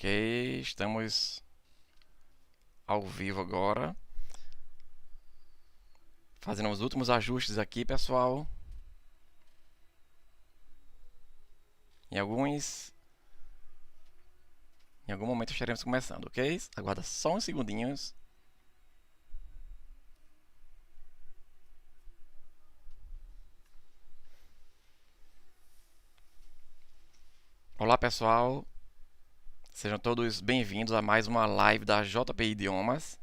Ok, estamos ao vivo agora. Fazendo os últimos ajustes aqui, pessoal. Em algum momento estaremos começando, ok? Aguarda só uns segundinhos. Olá, pessoal. Sejam todos bem-vindos a mais uma live da JPI Idiomas.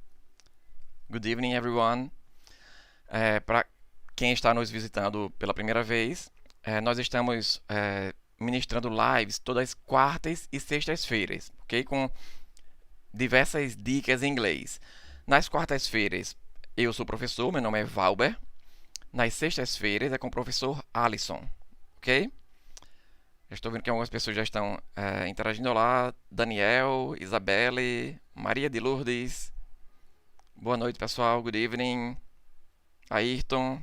Good evening, everyone. Para quem está nos visitando pela primeira vez, nós estamos ministrando lives todas as quartas e sextas-feiras, ok? Com diversas dicas em inglês. Nas quartas-feiras, eu sou professor, meu nome é Valber. Nas sextas-feiras é com o professor Alisson, ok? Já estou vendo que algumas pessoas já estão interagindo lá. Daniel, Isabelle, Maria de Lourdes. Boa noite, pessoal. Good evening. Ayrton.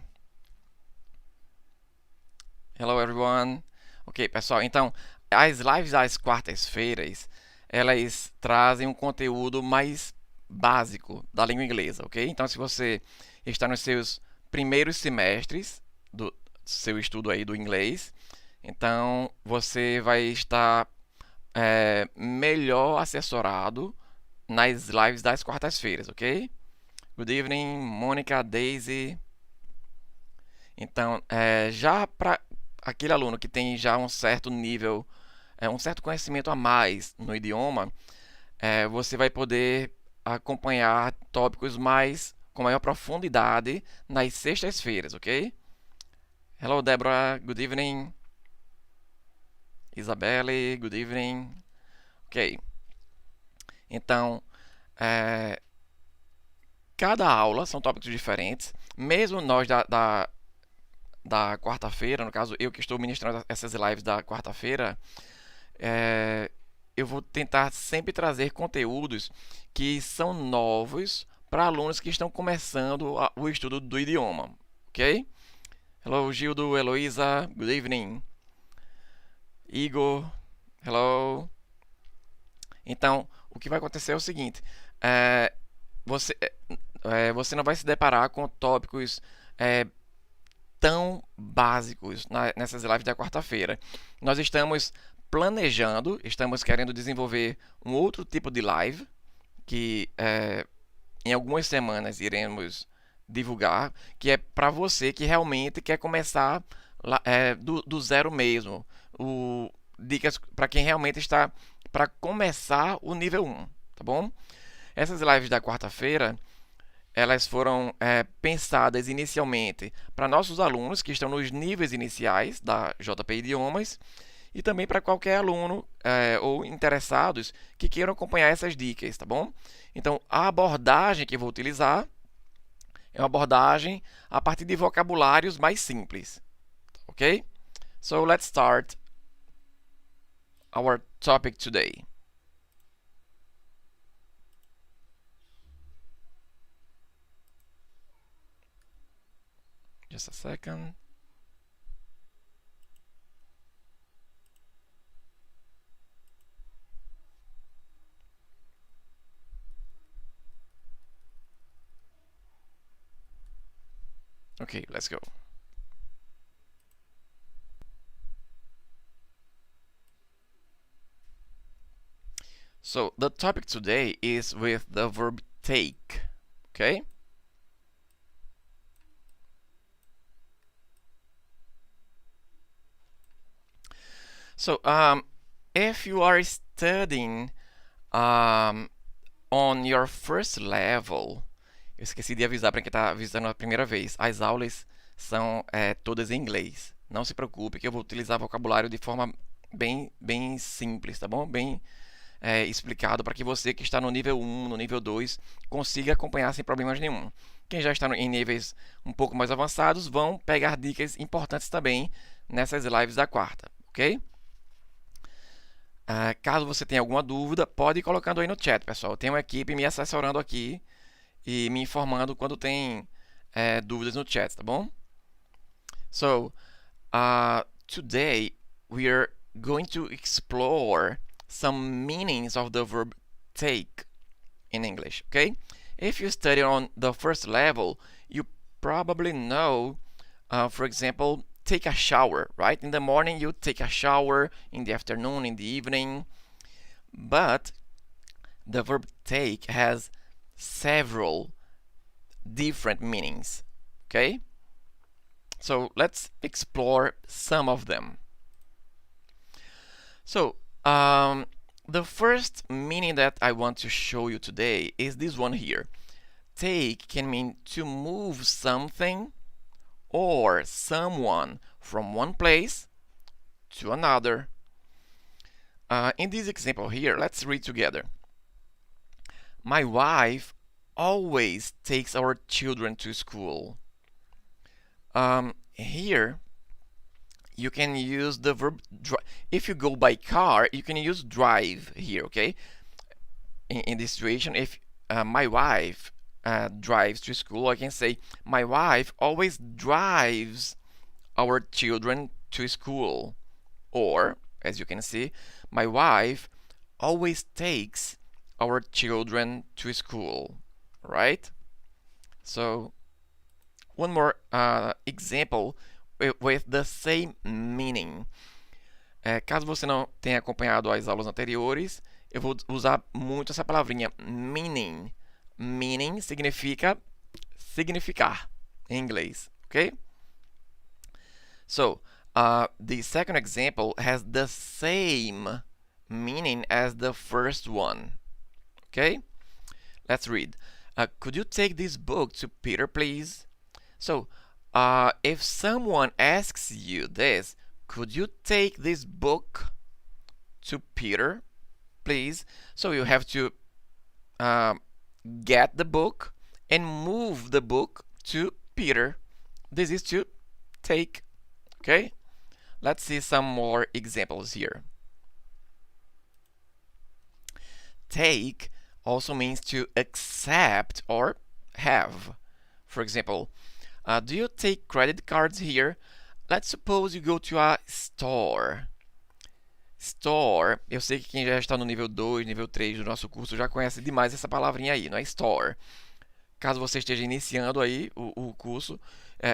Hello, everyone. Ok, pessoal. Então, as lives das quartas-feiras, elas trazem um conteúdo mais básico da língua inglesa, ok? Então, se você está nos seus primeiros semestres do seu estudo aí do inglês, então você vai estar melhor assessorado nas lives das quartas-feiras, ok? Good evening, Mônica, Daisy. Então, já para aquele aluno que tem já um certo nível, um certo conhecimento a mais no idioma, você vai poder acompanhar tópicos com maior profundidade nas sextas-feiras, ok? Hello, Deborah. Good evening. Isabelle. Good evening. Ok. Então, cada aula são tópicos diferentes. Mesmo nós da quarta-feira, no caso eu que estou ministrando essas lives da quarta-feira, eu vou tentar sempre trazer conteúdos que são novos para alunos que estão começando o estudo do idioma, ok? Hello, Gildo, Heloísa, good evening. Igor, hello. Então, o que vai acontecer é o seguinte: você, você não vai se deparar com tópicos tão básicos nessas lives da quarta-feira. Nós estamos planejando, estamos querendo desenvolver um outro tipo de live que em algumas semanas iremos divulgar, que é para você que realmente quer começar do zero mesmo. Dicas para quem realmente está para começar o nível 1, tá bom? Essas lives da quarta-feira, elas foram pensadas inicialmente para nossos alunos que estão nos níveis iniciais da JPI Idiomas e também para qualquer aluno ou interessados que queiram acompanhar essas dicas, tá bom? Então, a abordagem que eu vou utilizar é uma abordagem a partir de vocabulários mais simples, ok? So, let's start our topic today. Just a second. Okay, let's go. So, the topic today is with the verb take, okay? So, if you are studying on your first level, eu esqueci de avisar para quem está visitando a primeira vez, as aulas são todas em inglês. Não se preocupe que eu vou utilizar vocabulário de forma bem simples, tá bom? Bem explicado para que você que está no nível 1, no nível 2, consiga acompanhar sem problemas nenhum. Quem já está em níveis um pouco mais avançados vão pegar dicas importantes também nessas lives da quarta, ok? Caso você tenha alguma dúvida, pode ir colocando aí no chat, pessoal. Tem uma equipe me assessorando aqui e me informando quando tem dúvidas no chat, tá bom? So, today we are going to explore some meanings of the verb take in English, okay? If you study on the first level, you probably know, for example, take a shower, right? In the morning, you take a shower, in the afternoon, in the evening. But the verb take has several different meanings, okay? So let's explore some of them. So, the first meaning that I want to show you today is this one here. Take can mean to move something or someone from one place to another. In this example here, let's read together. My wife always takes our children to school. Here, you can use the verb if you go by car, you can use drive here, okay? In this situation, if my wife drives to school, I can say my wife always drives our children to school. Or, as you can see, my wife always takes our children to school, right? So, one more example with the same meaning. Caso você não tenha acompanhado as aulas anteriores, eu vou usar muito essa palavrinha meaning. Meaning significa significar em inglês, ok? So, the second example has the same meaning as the first one, okay? Let's read. Could you take this book to Peter, please? So, if someone asks you this, could you take this book to Peter, please? So you have to get the book and move the book to Peter. This is to take, okay? Let's see some more examples here. Take also means to accept or have. For example, do you take credit cards here? Let's suppose you go to a store. Store, eu sei que quem já está no nível 2, nível 3 do nosso curso já conhece demais essa palavrinha aí, não é? Store. Caso você esteja iniciando aí o curso,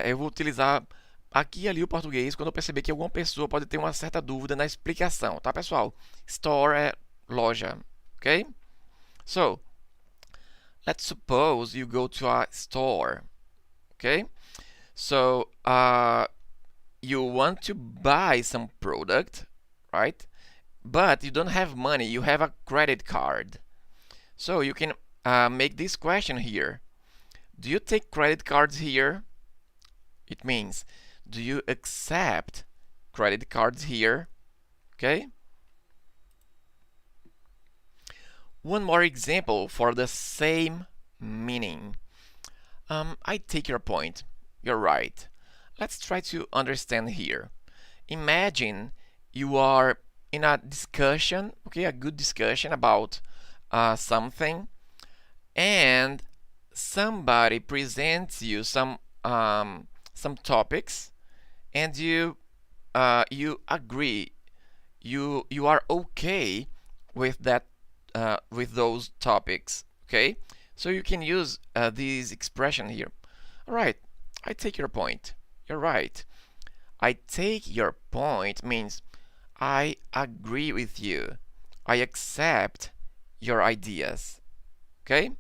eu vou utilizar aqui e ali o português quando eu perceber que alguma pessoa pode ter uma certa dúvida na explicação, tá, pessoal? Store é loja, ok? So, let's suppose you go to a store, okay? So, you want to buy some product, right? But you don't have money, you have a credit card. So you can make this question here. Do you take credit cards here? It means, do you accept credit cards here? Okay? One more example for the same meaning. I take your point. You're right. Let's try to understand here. Imagine you are in a discussion, okay, a good discussion about something, and somebody presents you some topics, and you agree, you are okay with that with those topics, okay? So you can use this expression here. All right, I take your point. You're right. I take your point means I agree with you. I accept your ideas. Okay?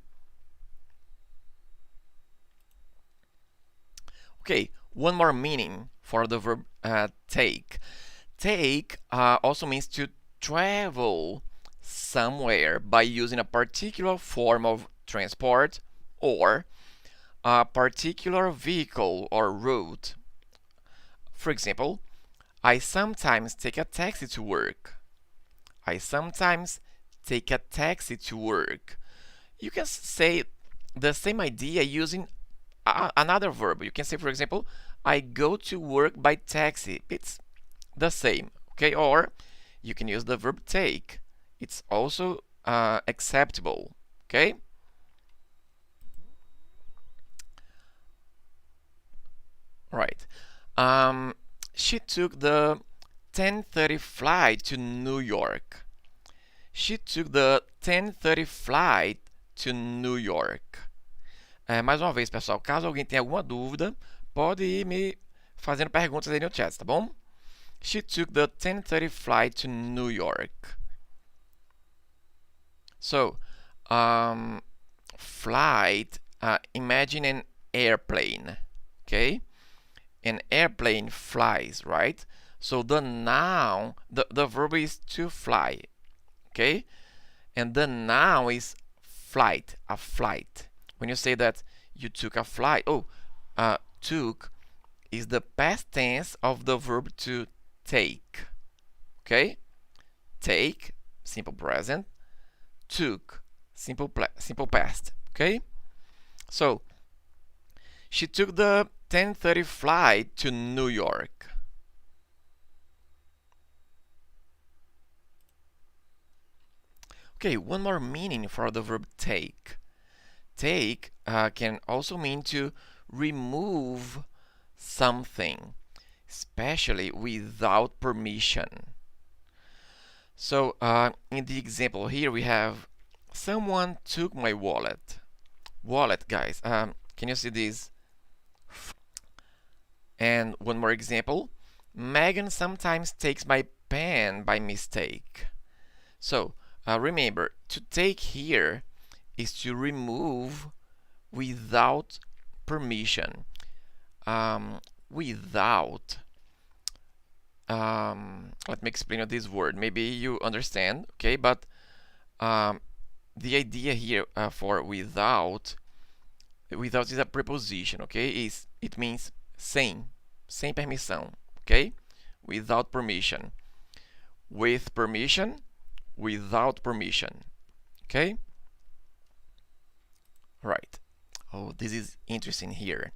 Okay, one more meaning for the verb take. Take also means to travel somewhere by using a particular form of transport or a particular vehicle or route. For example, I sometimes take a taxi to work. I sometimes take a taxi to work. You can say the same idea using another verb. You can say, for example, I go to work by taxi. It's the same, okay? Or you can use the verb take. It's also acceptable, okay? Right. She took the 10:30 flight to New York. She took the 10:30 flight to New York. Mais uma vez, pessoal, caso alguém tenha alguma dúvida, pode ir me fazendo perguntas aí no chat, tá bom? She took the 10:30 flight to New York. So, flight, imagine an airplane, okay? An airplane flies, right? So the noun, the verb is to fly, okay? And the noun is flight, a flight. When you say that you took a flight, took is the past tense of the verb to take, okay? Take, simple present. Took, simple past, okay? So, she took the 10:30 flight to New York. Okay, one more meaning for the verb take. Take can also mean to remove something, especially without permission. So, in the example here, we have someone took my wallet. Wallet, guys. Can you see this? And one more example. Megan sometimes takes my pen by mistake. So, remember, to take here is to remove without permission. Without. Let me explain this word. Maybe you understand, okay? But the idea here for without is a preposition, okay? It means sem permissão, okay? Without permission. With permission, without permission, okay? Right. Oh, this is interesting here.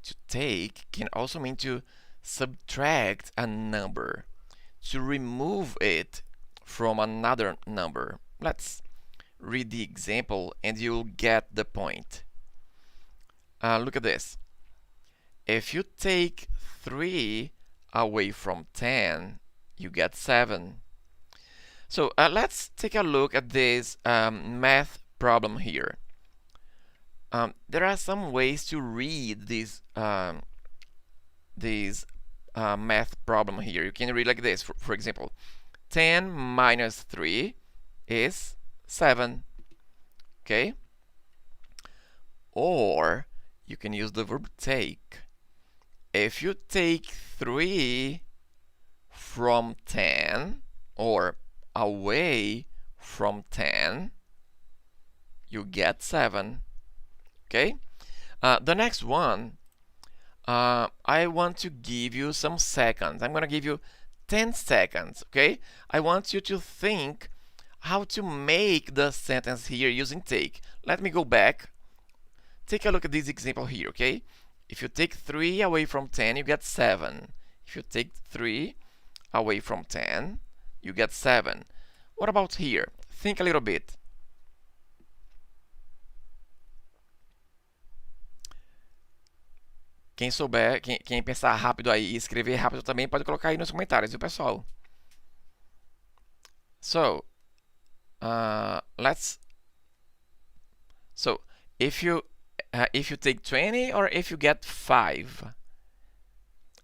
To take can also mean to subtract a number, to remove it from another number. Let's read the example and you'll get the point. Look at this. If you take 3 away from 10, you get 7. So let's take a look at this math problem here. There are some ways to read this math problem here. You can read like this. For example, 10 minus 3 is 7. Okay? Or you can use the verb take. If you take 3 from 10 or away from 10, you get 7. Okay? The next one, I want to give you some seconds. I'm going to give you 10 seconds, okay? I want you to think how to make the sentence here using take. Let me go back. Take a look at this example here, okay? If you take 3 away from 10, you get 7. If you take 3 away from 10, you get 7. What about here? Think a little bit. Quem souber, quem pensar rápido aí e escrever rápido também, pode colocar aí nos comentários, viu, pessoal? So, if you take 20 or if you get 5.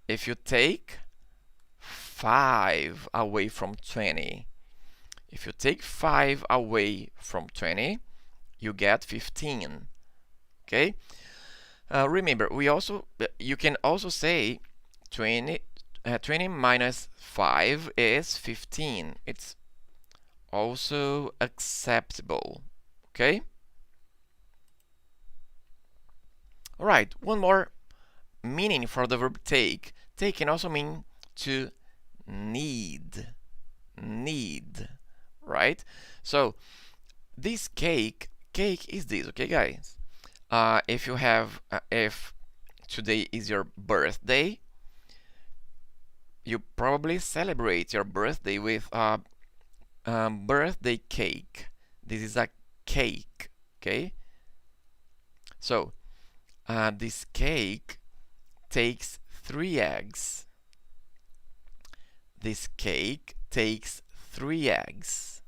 If you take 5 away from 20. If you take 5 away from 20, you get 15. Okay? Remember, you can also say 20 minus 5 is 15. It's also acceptable. Okay? Alright, one more meaning for the verb take. Take can also mean to need. Need. Right? So, this cake is this, okay, guys? If today is your birthday, you probably celebrate your birthday with a birthday cake. This is a cake, okay? So, this cake takes 3 eggs. This cake takes 3 eggs.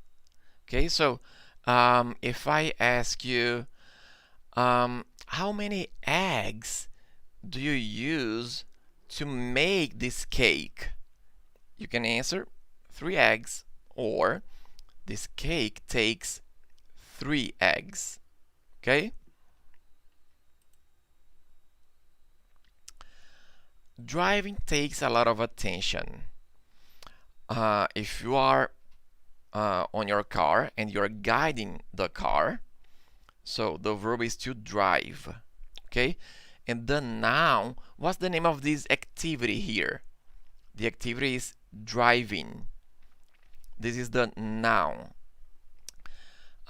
Okay, so if I ask you, how many eggs do you use to make this cake? You can answer 3 eggs, or this cake takes 3 eggs. Okay? Driving takes a lot of attention. If you are on your car and you're guiding the car, so the verb is to drive. Okay? And the noun, what's the name of this activity here? The activity is driving. This is the noun.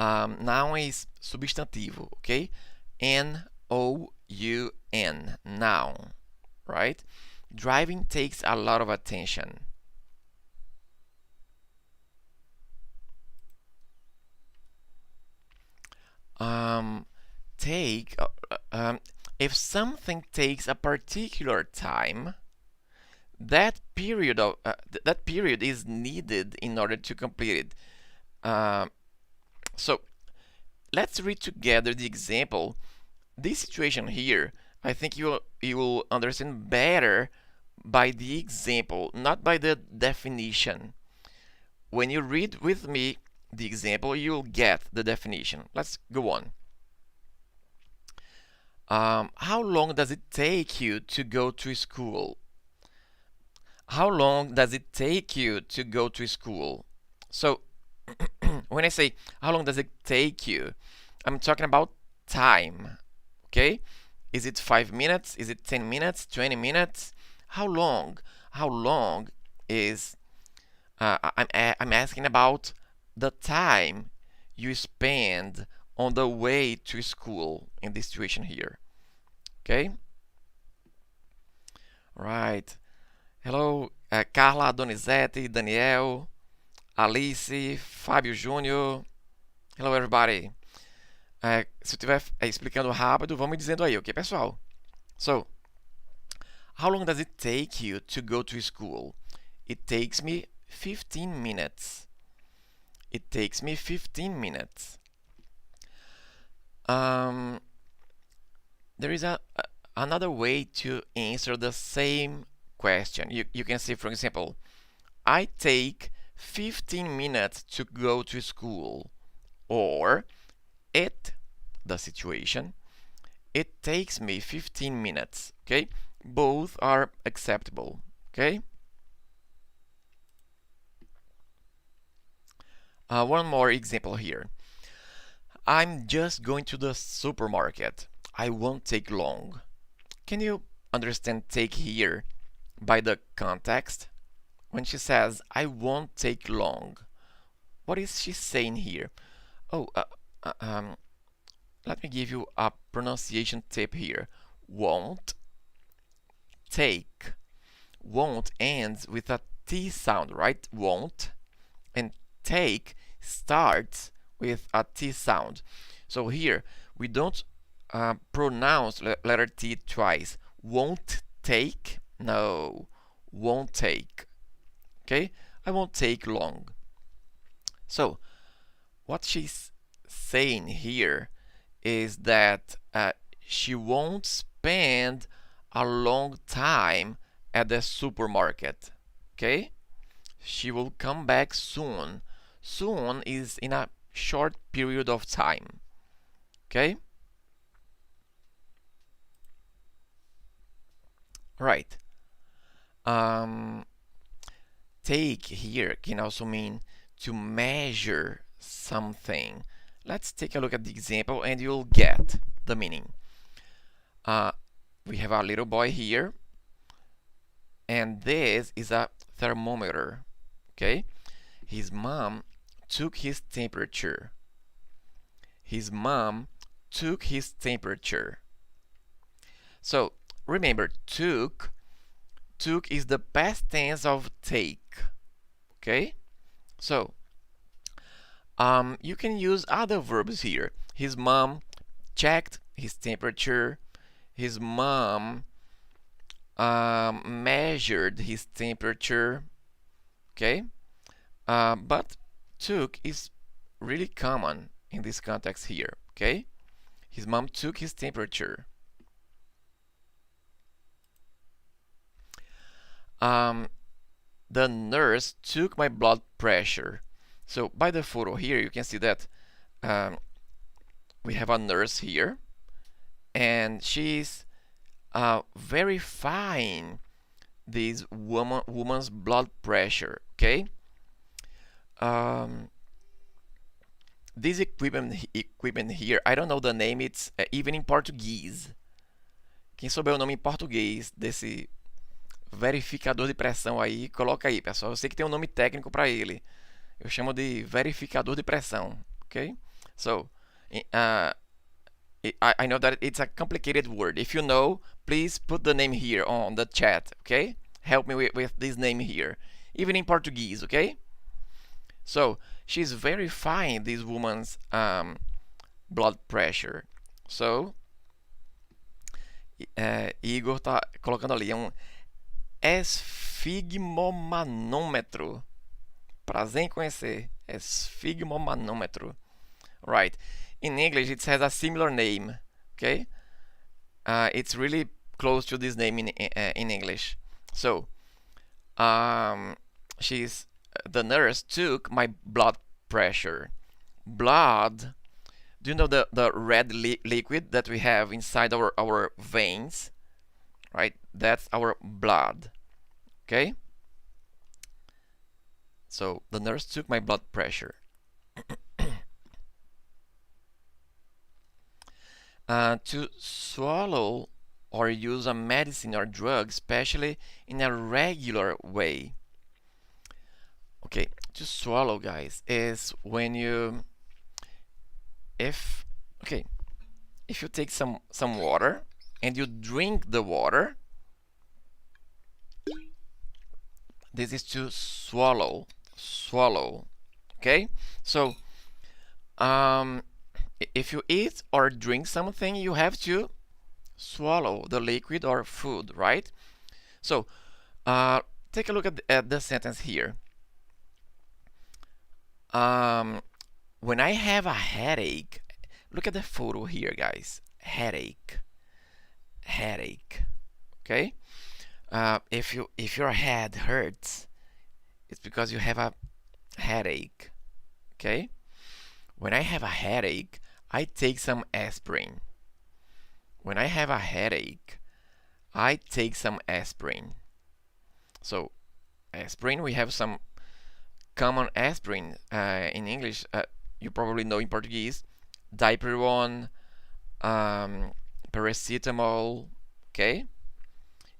Noun is substantivo, okay? N-O-U-N, noun, right? Driving takes a lot of attention. Take, if something takes a particular time, that period is needed in order to complete it. So let's read together the example. This situation here, I think you will understand better by the example, not by the definition. When you read with me the example, you'll get the definition. Let's go on. How long does it take you to go to school? How long does it take you to go to school? So when I say how long does it take you, I'm talking about time. Okay? Is it 5 minutes? Is it 10 minutes? 20 minutes? How long? How long is I'm asking about the time you spend on the way to school in this situation here. Okay? Right. Hello, Carla, Donizete, Daniel, Alice, Fábio Júnior. Hello, everybody. Se eu estiver explicando rápido, vamos dizendo aí, ok, pessoal? So, how long does it take you to go to school? It takes me 15 minutes. It takes me 15 minutes. There is another way to answer the same question. You can say, for example, I take 15 minutes to go to school. Or, the situation, it takes me 15 minutes. Okay? Both are acceptable. Okay? One more example here. I'm just going to the supermarket. I won't take long. Can you understand take here by the context? When she says, I won't take long, what is she saying here? Oh, let me give you a pronunciation tip here. Won't, take. Won't ends with a T sound, right? Won't. And take starts with a T sound. So here, we don't pronounce letter T twice. Won't take? No. Won't take. Okay? I won't take long. So, what she's saying here is that she won't spend a long time at the supermarket. Okay? She will come back soon. Soon is in a short period of time. Okay? Right. Take here can also mean to measure something. Let's take a look at the example and you'll get the meaning. We have a little boy here, and this is a thermometer. Okay? His mom took his temperature. His mom took his temperature. So remember, took is the past tense of take. Okay? So you can use other verbs here. His mom checked his temperature. His mom measured his temperature. Okay? But took is really common in this context here, okay? His mom took his temperature. The nurse took my blood pressure. So by the photo here, you can see that we have a nurse here, and she's verifying this woman's blood pressure. Okay. This equipment here, I don't know the name. It's even in Portuguese. Quem souber o nome em português desse verificador de pressão aí, coloca aí, pessoal. Eu sei que tem um nome técnico para ele. Eu chamo de verificador de pressão, okay? So, I know that it's a complicated word. If you know, please put the name here on the chat, okay? Help me with this name here, even in Portuguese, okay? So, she's verifying this woman's blood pressure. So, Igor tá colocando ali um esfigmomanômetro. Prazer em conhecer. Esfigmomanômetro. Right. In English, it has a similar name. Okay. It's really close to this name in English. So, the nurse took my blood pressure. Blood. Do you know the red liquid that we have inside our veins? Right. That's our blood. Okay. So the nurse took my blood pressure. To swallow or use a medicine or drug, especially in a regular way. Okay, to swallow, guys, is when you if you take some water and you drink the water. This is to swallow. Okay, so if you eat or drink something, you have to swallow the liquid or food, right? So take a look at the sentence here. When I have a headache, look at the photo here, guys. Headache. Okay. If your head hurts, it's because you have a headache. Okay. When I have a headache, I take some aspirin. When I have a headache, I take some aspirin. So, aspirin, we have some common aspirin in English. You probably know in Portuguese. Dipyron, paracetamol. Okay.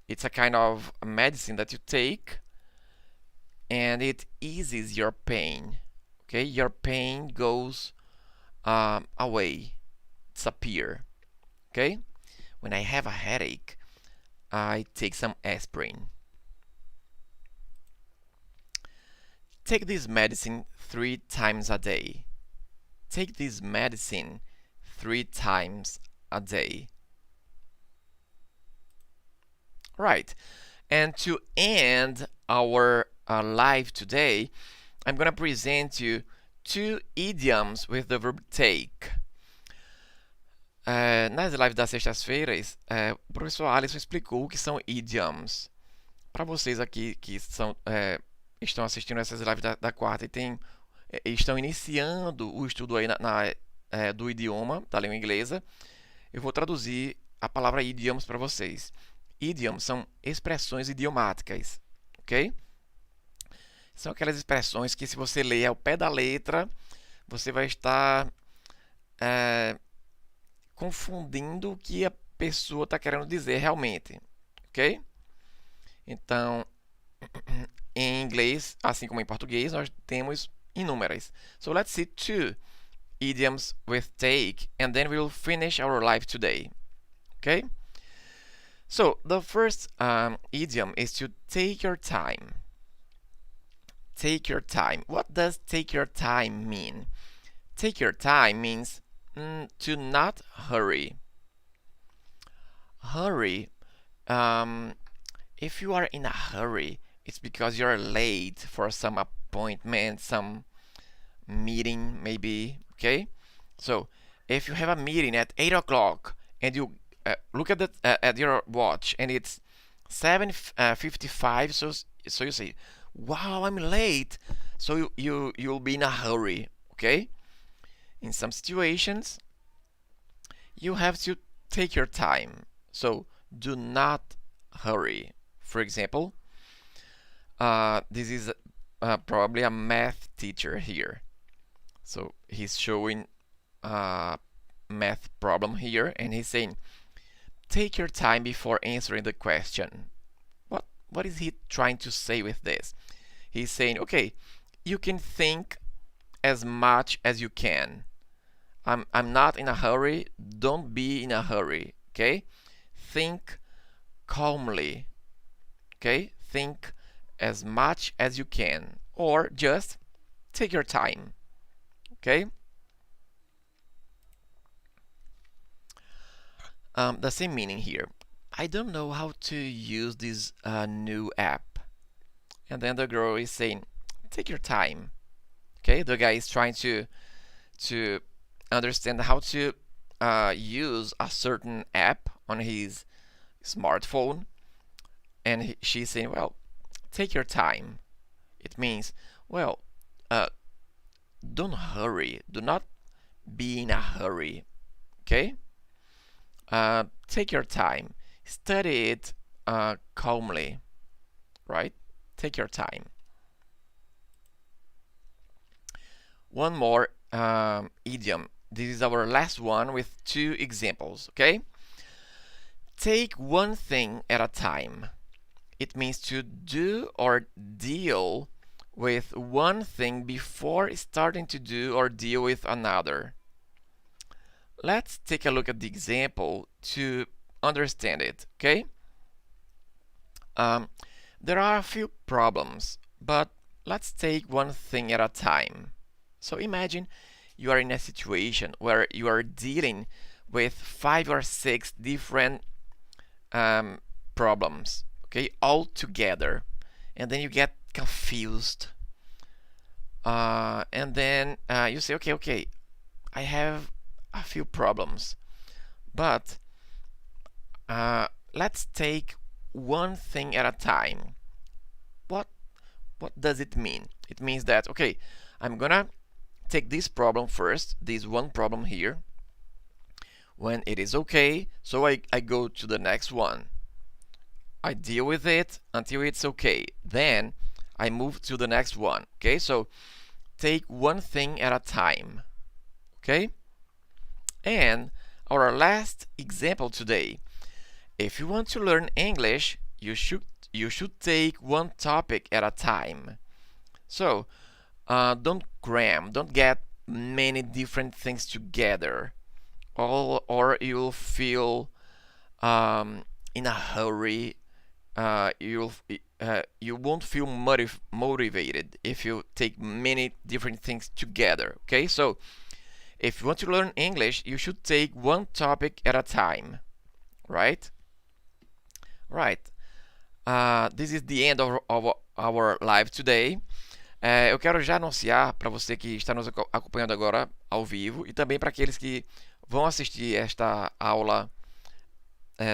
It's a kind of medicine that you take, and it eases your pain. Okay, your pain goes away, disappear. Okay, when I have a headache, I take some aspirin. Take this medicine 3 times a day. Take this medicine 3 times a day. Right, and to end our live today, I'm going to present you 2 idioms with the verb take. Nas lives das sextas-feiras, o professor Alisson explicou o que são idioms. Para vocês aqui que estão assistindo essas lives da quarta e estão iniciando o estudo aí do idioma, da língua inglesa, eu vou traduzir a palavra idioms para vocês. Idioms são expressões idiomáticas, ok? São aquelas expressões que, se você ler ao pé da letra, você vai estar confundindo o que a pessoa está querendo dizer realmente, ok? Então, em inglês, assim como em português, nós temos inúmeras. So let's see 2 idioms with take, and then we'll finish our live today, okay? So the first idiom is to take your time. Take your time. What does take your time mean? Take your time means to not hurry. Hurry. If you are in a hurry, it's because you're late for some appointment, some meeting maybe, okay? So if you have a meeting at 8 o'clock and you look at at your watch and it's 7:55, so you say, wow, I'm late. So you'll be in a hurry, okay? In some situations, you have to take your time. So do not hurry. For example, this is probably a math teacher here. So he's showing a math problem here, and he's saying, take your time before answering the question. What is he trying to say with this? He's saying, okay, you can think as much as you can. I'm not in a hurry. Don't be in a hurry, okay? Think calmly, okay? Think as much as you can, or just take your time, okay? The same meaning here. I don't know how to use this new app. And then the girl is saying, take your time, okay? The guy is trying to understand how to use a certain app on his smartphone, and she's saying, well, take your time. It means, well, don't hurry. Do not be in a hurry, okay? Take your time. Study it calmly, right? Take your time. One more idiom. This is our last one with 2 examples, okay? Take one thing at a time. It means to do or deal with one thing before starting to do or deal with another. Let's take a look at the example to understand it, okay? There are a few problems, but let's take one thing at a time. So imagine you are in a situation where you are dealing with 5 or 6 different problems, okay, all together, and then you get confused, and then you say, okay, I have a few problems, but let's take one thing at a time. What does it mean? It means that, okay, I'm gonna take this problem first, this one problem here. When it is okay, so I go to the next one. I deal with it until it's okay. Then I move to the next one. Okay, so take one thing at a time. Okay? And our last example today. If you want to learn English, you should take one topic at a time. So don't cram, don't get many different things together, or you'll feel in a hurry. You won't feel motivated if you take many different things together. Okay, so if you want to learn English, you should take one topic at a time, right? Right. This is the end of our live today. Eu quero já anunciar para você que está nos acompanhando agora ao vivo e também para aqueles que vão assistir esta aula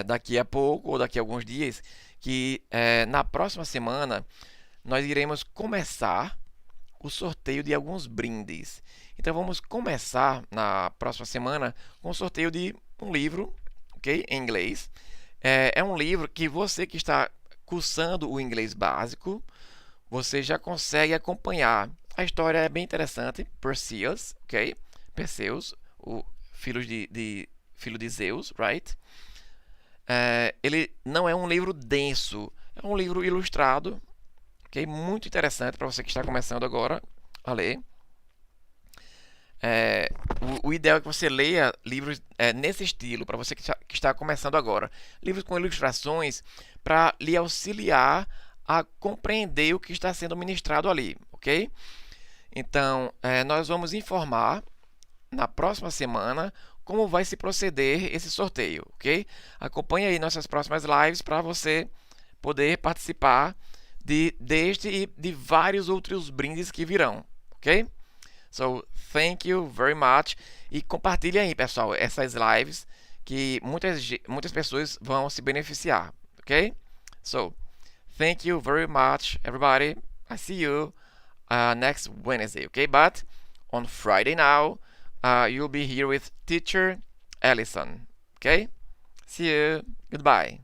daqui a pouco ou daqui a alguns dias, que na próxima semana nós iremos começar o sorteio de alguns brindes. Então vamos começar na próxima semana com o sorteio de um livro, ok, em inglês. É um livro que você que está cursando o inglês básico, você já consegue acompanhar. A história é bem interessante. Perseus, ok? Perseus, o filho de Zeus, right? Ele não é um livro denso, é um livro ilustrado, ok? Muito interessante para você que está começando agora a ler. O ideal é que você leia livros nesse estilo, para você que está começando agora. Livros com ilustrações para lhe auxiliar a compreender o que está sendo ministrado ali, ok? Então, nós vamos informar na próxima semana como vai se proceder esse sorteio, ok? Acompanhe aí nossas próximas lives para você poder participar deste e de vários outros brindes que virão, ok? So, thank you very much. E compartilhem aí, pessoal, essas lives que muitas pessoas vão se beneficiar, ok? So, thank you very much, everybody. I see you next Wednesday, okay? But on Friday now, you'll be here with teacher Allison, okay? See you. Goodbye.